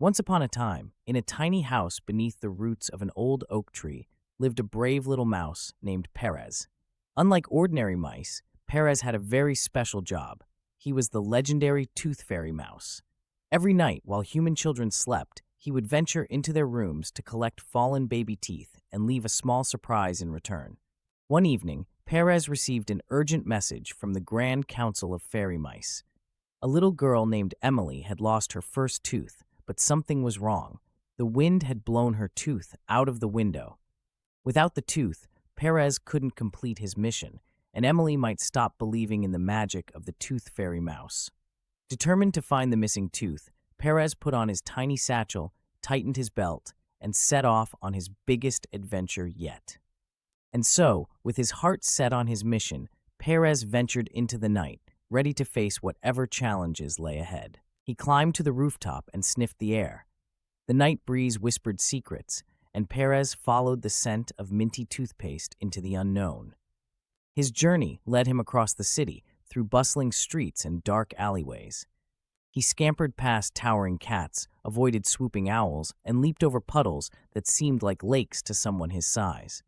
Once upon a time, in a tiny house beneath the roots of an old oak tree, lived a brave little mouse named Pérez. Unlike ordinary mice, Pérez had a very special job. He was the legendary tooth fairy mouse. Every night, while human children slept, he would venture into their rooms to collect fallen baby teeth and leave a small surprise in return. One evening, Pérez received an urgent message from the Grand Council of Fairy Mice. A little girl named Emily had lost her first tooth, but something was wrong. The wind had blown her tooth out of the window. Without the tooth, Pérez couldn't complete his mission, and Emily might stop believing in the magic of the tooth fairy mouse. Determined to find the missing tooth, Pérez put on his tiny satchel, tightened his belt, and set off on his biggest adventure yet. And so, with his heart set on his mission, Pérez ventured into the night, ready to face whatever challenges lay ahead. He climbed to the rooftop and sniffed the air. The night breeze whispered secrets, and Pérez followed the scent of minty toothpaste into the unknown. His journey led him across the city, through bustling streets and dark alleyways. He scampered past towering cats, avoided swooping owls, and leaped over puddles that seemed like lakes to someone his size.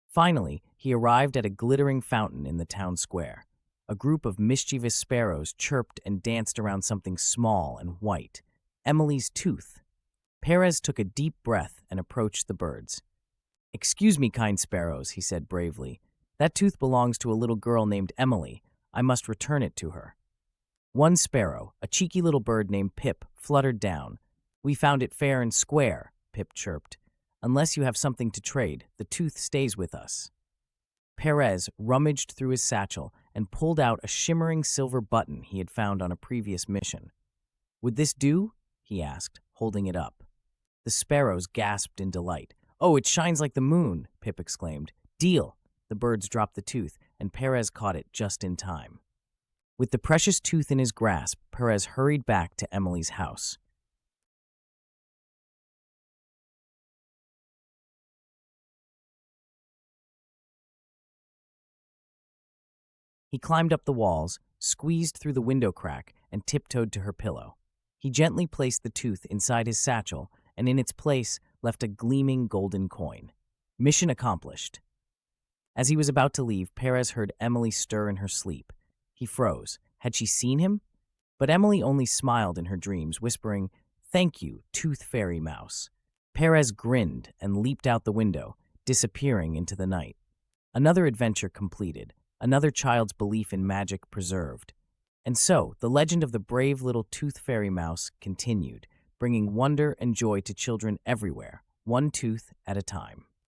Finally, he arrived at a glittering fountain in the town square. A group of mischievous sparrows chirped and danced around something small and white, Emily's tooth. Pérez took a deep breath and approached the birds. "Excuse me, kind sparrows," he said bravely. "That tooth belongs to a little girl named Emily. I must return it to her." One sparrow, a cheeky little bird named Pip, fluttered down. "We found it fair and square," Pip chirped. "Unless you have something to trade, the tooth stays with us." Pérez rummaged through his satchel and pulled out a shimmering silver button he had found on a previous mission. "Would this do?" he asked, holding it up. The sparrows gasped in delight. "Oh, it shines like the moon," Pip exclaimed. "Deal!" The birds dropped the tooth, and Pérez caught it just in time. With the precious tooth in his grasp, Pérez hurried back to Emily's house. He climbed up the walls, squeezed through the window crack, and tiptoed to her pillow. He gently placed the tooth inside his satchel, and in its place left a gleaming golden coin. Mission accomplished. As he was about to leave, Pérez heard Emily stir in her sleep. He froze. Had she seen him? But Emily only smiled in her dreams, whispering, "Thank you, Tooth Fairy Mouse." Pérez grinned and leaped out the window, disappearing into the night. Another adventure completed, another child's belief in magic preserved. And so, the legend of the brave little Tooth Fairy Mouse continued, bringing wonder and joy to children everywhere, one tooth at a time.